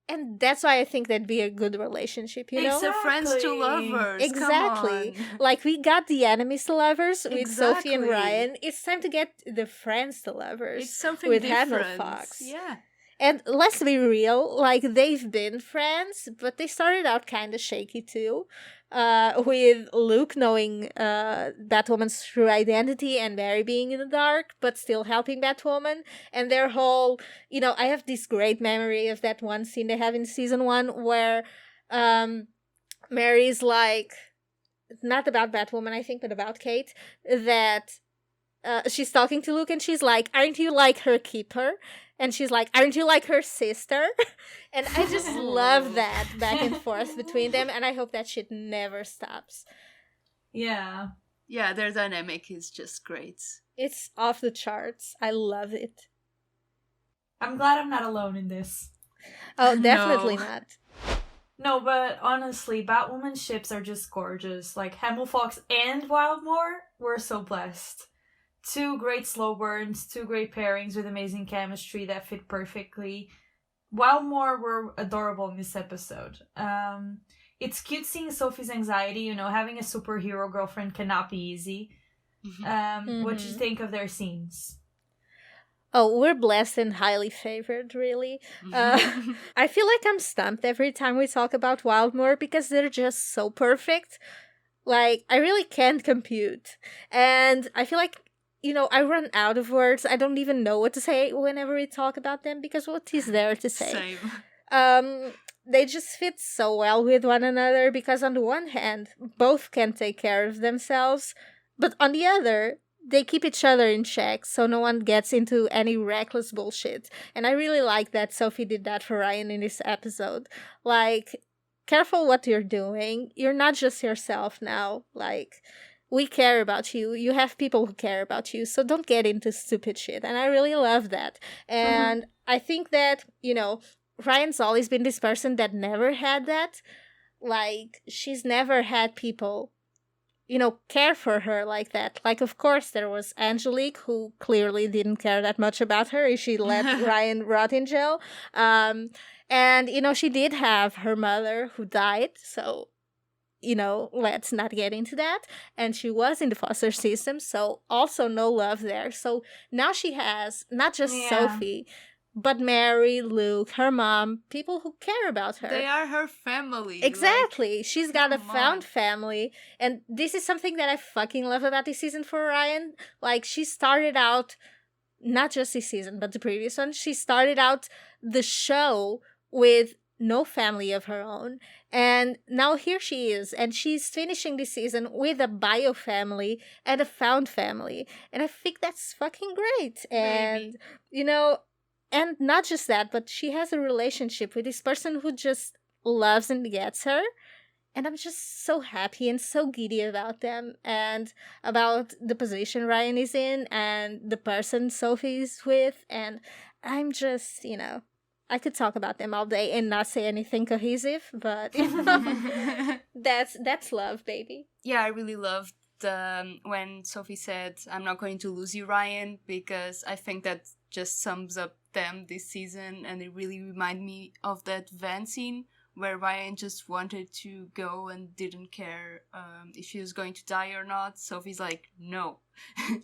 And that's why I think that'd be a good relationship, you know? It's a friends to Exactly. lovers. Exactly. Come on. Like, we got the enemies to lovers with Sophie and Exactly. Ryan. It's time to get the friends to lovers. It's something with different. Hamill Fox. Yeah. And let's be real, like, they've been friends, but they started out kind of shaky too. With Luke knowing Batwoman's true identity and Mary being in the dark, but still helping Batwoman. And their whole, I have this great memory of that one scene they have in season 1 where Mary's like, not about Batwoman, I think, but about Kate, that she's talking to Luke and she's like, "Aren't you like her keeper?" And she's like, "Aren't you like her sister?" And I just love that back and forth between them, and I hope that shit never stops. Yeah. Yeah, their dynamic is just great. It's off the charts. I love it. I'm glad I'm not alone in this. Oh, definitely No. not. No, but honestly, Batwoman ships are just gorgeous. Like, Hamill Fox and Wildmore, we're so blessed. 2 great slow burns, 2 great pairings with amazing chemistry that fit perfectly. Wildmore were adorable in this episode. It's cute seeing Sophie's anxiety, having a superhero girlfriend cannot be easy. What do you think of their scenes? Oh, we're blessed and highly favored, really. I feel like I'm stumped every time we talk about Wildmore because they're just so perfect. Like, I really can't compute. And I feel like, I run out of words. I don't even know what to say whenever we talk about them because what is there to say? Same. They just fit so well with one another because on the one hand, both can take care of themselves, but on the other, they keep each other in check so no one gets into any reckless bullshit. And I really like that Sophie did that for Ryan in this episode. Like, careful what you're doing. You're not just yourself now. Like, we care about you. You have people who care about you. So don't get into stupid shit. And I really love that. And I think that, Ryan's always been this person that never had that. Like, she's never had people, care for her like that. Like, of course, there was Angelique, who clearly didn't care that much about her. She let Ryan rot in jail. And, she did have her mother who died. So, let's not get into that. And she was in the foster system. So also no love there. So now she has not just Sophie, but Mary, Luke, her mom, people who care about her. They are her family. Exactly. Like, she's got a found family. And this is something that I fucking love about this season for Ryan. Like, she started out, not just this season, but the previous one, she started out the show with no family of her own. And now here she is. And she's finishing this season with a bio family and a found family. And I think that's fucking great. And, and not just that, but she has a relationship with this person who just loves and gets her. And I'm just so happy and so giddy about them and about the position Ryan is in and the person Sophie's with. And I'm just, I could talk about them all day and not say anything cohesive, but that's love, baby. Yeah, I really loved when Sophie said, "I'm not going to lose you, Ryan," because I think that just sums up them this season, and it really reminded me of that van scene where Ryan just wanted to go and didn't care if she was going to die or not. Sophie's like, "No,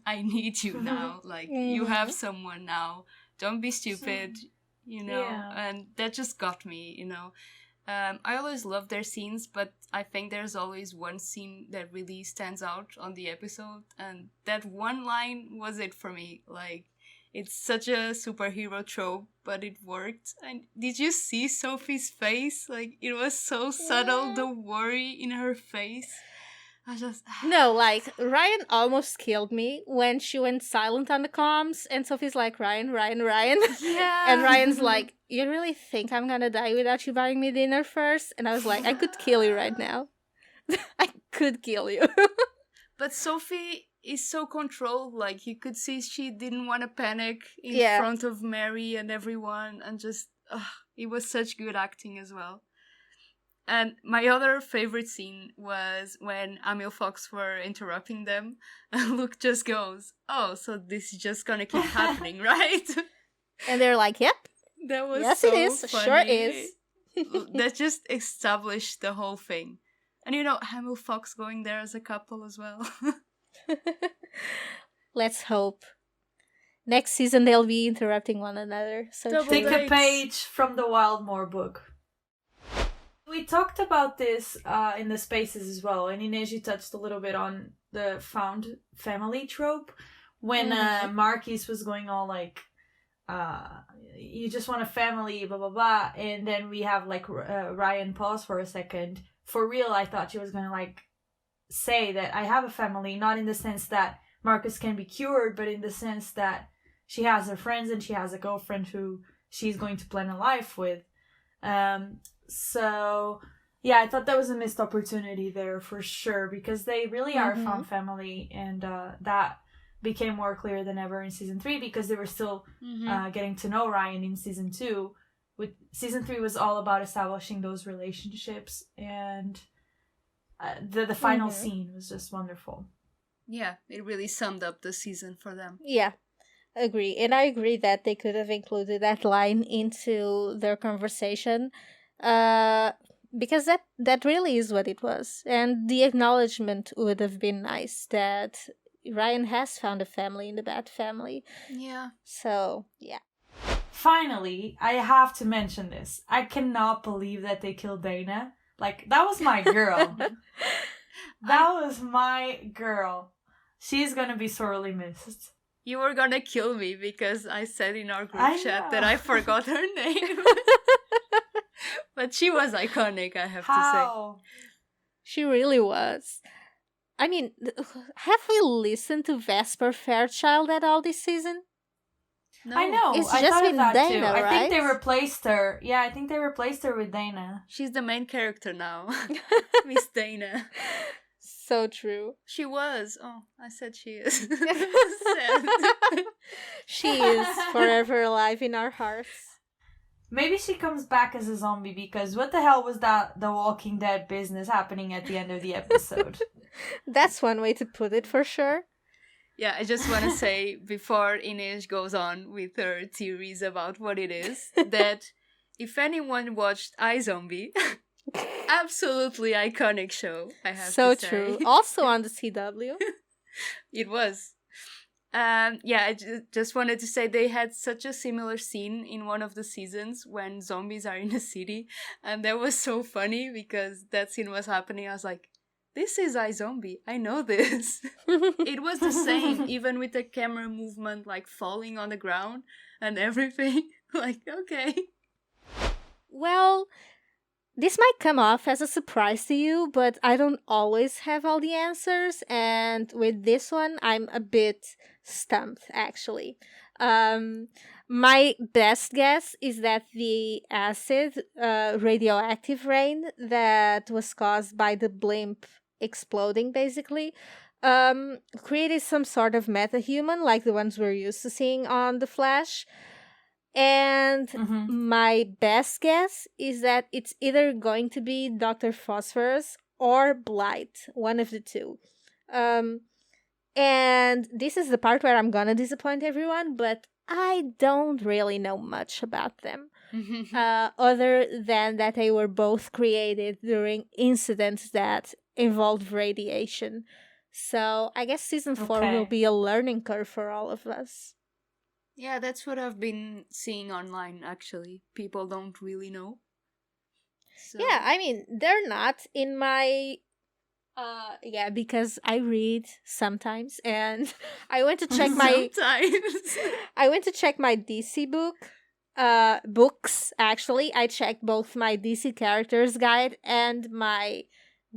I need you now. Like, you have someone now. Don't be stupid." And that just got me, I always love their scenes, but I think there's always one scene that really stands out on the episode, and that one line was it for me. Like, it's such a superhero trope, but it worked. And did you see Sophie's face? Like, it was so subtle, the worry in her face. No, like, Ryan almost killed me when she went silent on the comms, and Sophie's like, Ryan. Yeah. And Ryan's like, you really think I'm gonna die without you buying me dinner first? And I was like, I could kill you right now. I could kill you. But Sophie is so controlled. Like, you could see she didn't want to panic in front of Mary and everyone, and just, it was such good acting as well. And my other favorite scene was when Emil Fox were interrupting them, and Luke just goes, "Oh, so this is just gonna keep happening, right?" And they're like, "Yep." That was yes, so it is. funny. Sure is. That just established the whole thing. And Emil Fox going there as a couple as well. Let's hope. Next season they'll be interrupting one another. So take a page from the Wildmore book. We talked about this in the spaces as well, and Inês, you touched a little bit on the found family trope when Marquis was going all like, you just want a family, blah blah blah, and then we have like Ryan pause for a second. For real, I thought she was gonna like say that I have a family, not in the sense that Marcus can be cured, but in the sense that she has her friends and she has a girlfriend who she's going to plan a life with. So, yeah, I thought that was a missed opportunity there for sure, because they really are a found family, and that became more clear than ever in season 3, because they were still getting to know Ryan in season 2. With season 3 was all about establishing those relationships, and the final scene was just wonderful. Yeah, it really summed up the season for them. Yeah, agree. And I agree that they could have included that line into their conversation. Because that really is what it was, and the acknowledgement would have been nice that Ryan has found a family in the Bat family. Yeah. So yeah. Finally, I have to mention this. I cannot believe that they killed Dana. Like, that was my girl. That was my girl. She's gonna be sorely missed. You were gonna kill me because I said in our group chat that I forgot her name. But she was iconic, I have to say. She really was. I mean, have we listened to Vesper Fairchild at all this season? No. I know. It's I just thought with of that Dana, too. right? I think they replaced her. Yeah, I think they replaced her with Dana. She's the main character now. Miss Dana. So true. She was. Oh, I said she is. Sad. She is forever alive in our hearts. Maybe she comes back as a zombie because what the hell was that The Walking Dead business happening at the end of the episode? That's one way to put it for sure. Yeah, I just want to say, before Inês goes on with her theories about what it is, that if anyone watched iZombie, absolutely iconic show, I have So to say. true. Also on the CW. It was. Yeah, I just wanted to say they had such a similar scene in one of the seasons when zombies are in a city, and that was so funny because that scene was happening. I was like, this is iZombie. I know this. It was the same, even with the camera movement, like falling on the ground and everything. Like, okay. Well, this might come off as a surprise to you, but I don't always have all the answers, and with this one, I'm a bit stumped, actually. My best guess is that the acid, radioactive rain that was caused by the blimp exploding, basically, created some sort of metahuman, like the ones we're used to seeing on The Flash. And my best guess is that it's either going to be Dr. Phosphorus or Blight, one of the two. And this is the part where I'm gonna disappoint everyone, but I don't really know much about them. Other than that they were both created during incidents that involved radiation. So I guess season 4 will be a learning curve for all of us. Yeah, that's what I've been seeing online, actually. People don't really know. So. Yeah, I mean, they're not in my... yeah, because I read sometimes, and I went to check my... Sometimes. I went to check my DC books, actually. I checked both my DC Characters Guide and my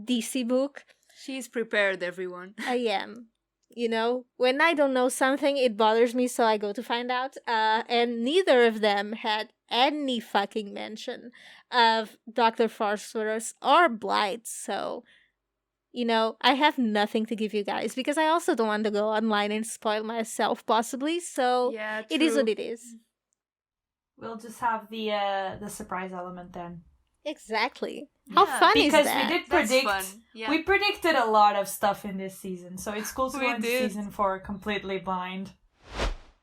DC book. She's prepared, everyone. I am. You know, when I don't know something, it bothers me, so I go to find out. And neither of them had any fucking mention of Dr. Phosphorus or Blight, so, you know, I have nothing to give you guys, because I also don't want to go online and spoil myself, possibly, so yeah, it is what it is. We'll just have the surprise element then. Exactly. How fun is because that? we did predict, we predicted a lot of stuff in this season, so it's cool to go into season 4 completely blind.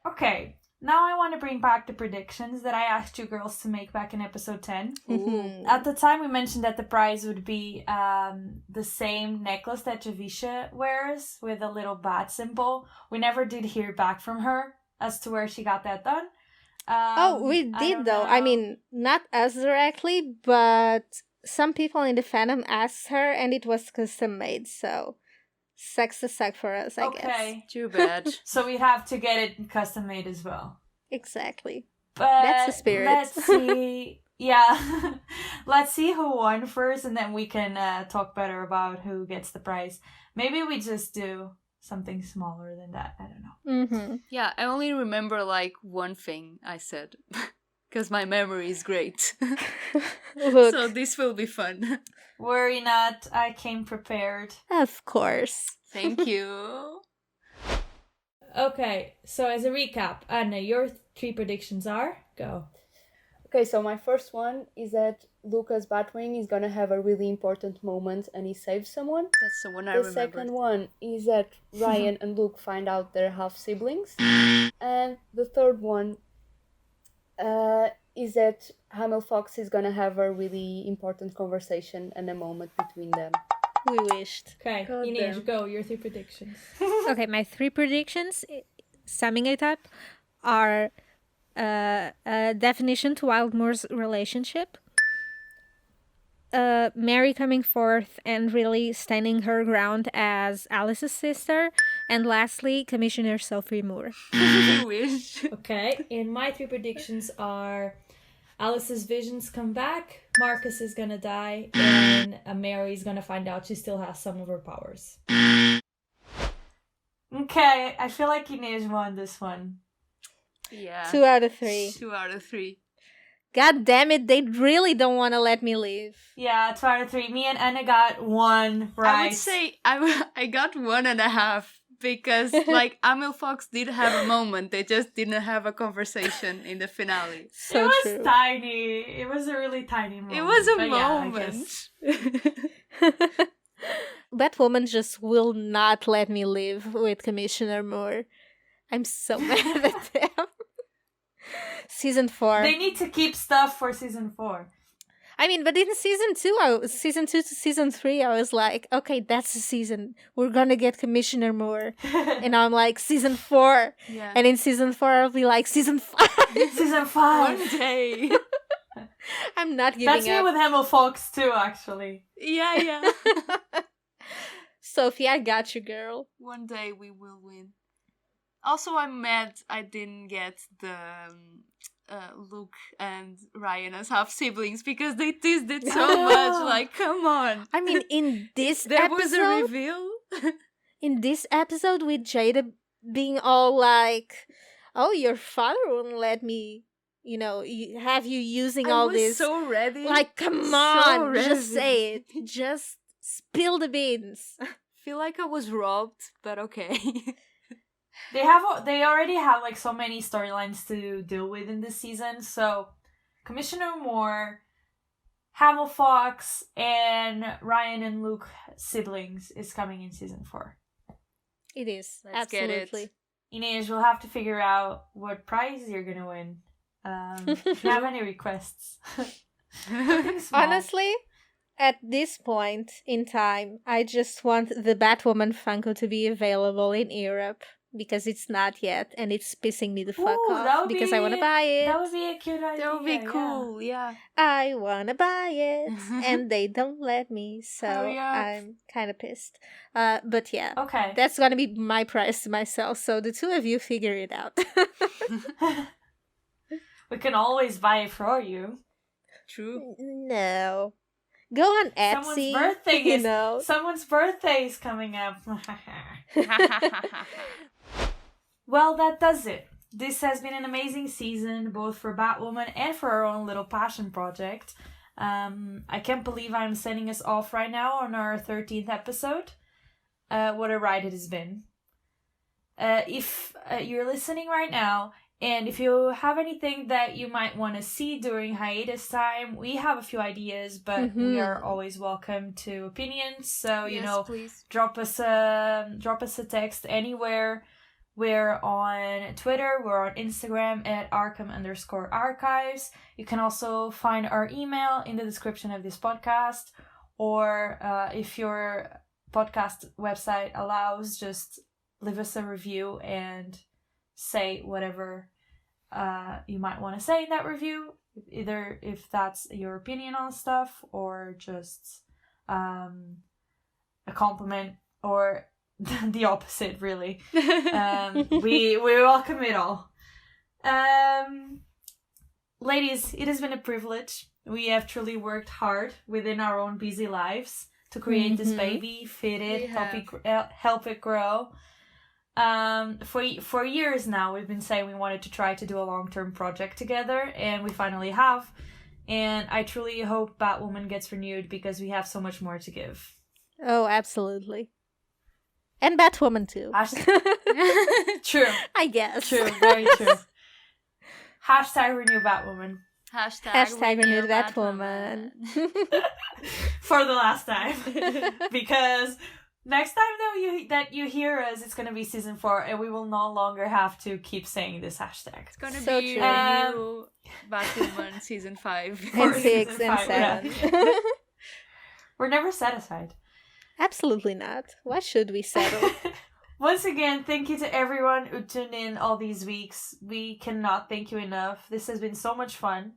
Okay, now I want to bring back the predictions that I asked you girls to make back in episode 10. At the time, we mentioned that the prize would be the same necklace that Javisha wears with a little bat symbol. We never did hear back from her as to where she got that done. We did though. I mean, not us directly, but some people in the fandom asked her, and it was custom made. So, sucks to suck for us, I guess. Too bad. So we have to get it custom made as well. Exactly. But that's the spirit. Let's see. Yeah, let's see who won first, and then we can talk better about who gets the prize. Maybe we just do something smaller than that. I don't know. Yeah, I only remember like one thing I said because my memory is great. So this will be fun. Worry not, I came prepared. Of course. Thank you. Okay, so as a recap, Anna, your 3 predictions are? Go. Okay, so my first one is that Luca's Batwing is gonna have a really important moment and he saves someone. That's the one I remember. The second one is that Ryan and Luke find out they're half siblings. And the third one is that Hamel Fox is gonna have a really important conversation and a moment between them. We wished. Okay, Inês, go, your 3 predictions. Okay, my 3 predictions, summing it up, are a definition to Wildmoor's relationship, Mary coming forth and really standing her ground as Alice's sister, and lastly, Commissioner Sophie Moore. I wish. Okay, and my 3 predictions are Alice's visions come back, Marcus is gonna die, and Mary's gonna find out she still has some of her powers. Okay, I feel like Inês won this one. Yeah. 2 out of 3. 2 out of 3. God damn it, they really don't want to let me leave. Yeah, 2 out of 3. Me and Anna got 1 right. I would say I got 1.5 because like Emil Fox did have a moment. They just didn't have a conversation in the finale. So it was true. tiny. It was a really tiny moment. It was a but moment. Yeah, Batwoman just will not let me live with Commissioner Moore. I'm so mad at them. Season 4. they need to keep stuff for season 4. I mean, but in season 2, season 2 to season 3, I was like, okay, that's the season. We're gonna get Commissioner Moore. And I'm like, season 4. Yeah. And in season 4, I'll be like, season 5. Season 5. One day. I'm not giving That's me up. with Hamill Fox too, actually. Yeah. Sophie, I got you, girl. One day we will win. Also, I'm mad I didn't get the Luke and Ryan as half siblings because they teased it so much. Like, come on. I mean, in this There episode, was a reveal. in this episode with Jada being all like, oh, your father wouldn't let me, have you using all I was this. so ready. Like, come So on, ready. just say it. Just spill the beans. Feel like I was robbed, but okay. They already have like so many storylines to deal with in this season. So Commissioner Moore, Hamill Fox, and Ryan and Luke siblings is coming in season 4. It is. Let's get it. Absolutely. Inês, we'll have to figure out what prize you're gonna win. If you have any requests. Something small. Honestly, at this point in time, I just want the Batwoman Funko to be available in Europe because it's not yet, and it's pissing me the fuck Ooh, that off would because be- I want to buy it. That would be a cute idea. That would be yeah. cool, yeah. I want to buy it, and they don't let me, so Hurry up. I'm kind of pissed. But yeah, Okay. that's gonna be my prize to myself, so the two of you figure it out. We can always buy it for you. True. No. Go on Etsy. Someone's birthday is coming up. Well, that does it. This has been an amazing season, both for Batwoman and for our own little passion project. I can't believe I'm sending us off right now on our 13th episode. What a ride it has been. If you're listening right now, and if you have anything that you might want to see during hiatus time, we have a few ideas, but we are always welcome to opinions. So, Yes, please. drop us a text anywhere. We're on Twitter, we're on Instagram at Arkham_archives. You can also find our email in the description of this podcast, or if your podcast website allows, just leave us a review and say whatever you might want to say in that review, either if that's your opinion on stuff or just a compliment or the opposite, really. We welcome it all. Ladies, it has been a privilege. We have truly worked hard within our own busy lives to create this baby, feed it, help it grow. For years now, we've been saying we wanted to try to do a long-term project together, and we finally have. And I truly hope Batwoman gets renewed because we have so much more to give. Oh, absolutely. And Batwoman too. True. I guess. True, very true. Hashtag renew Batwoman. Hashtag renew Batwoman. For the last time. Because next time that you hear us, it's going to be season 4, and we will no longer have to keep saying this hashtag. It's gonna So be true. a new Batwoman season 5. And 6 season and 5, 7. We're never satisfied. Absolutely not. Why should we settle? Once again, thank you to everyone who tuned in all these weeks. We cannot thank you enough. This has been so much fun.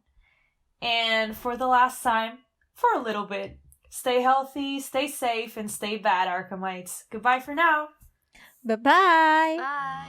And for the last time, for a little bit, stay healthy, stay safe, and stay bad, Arkhamites. Goodbye for now. Bye-bye. Bye.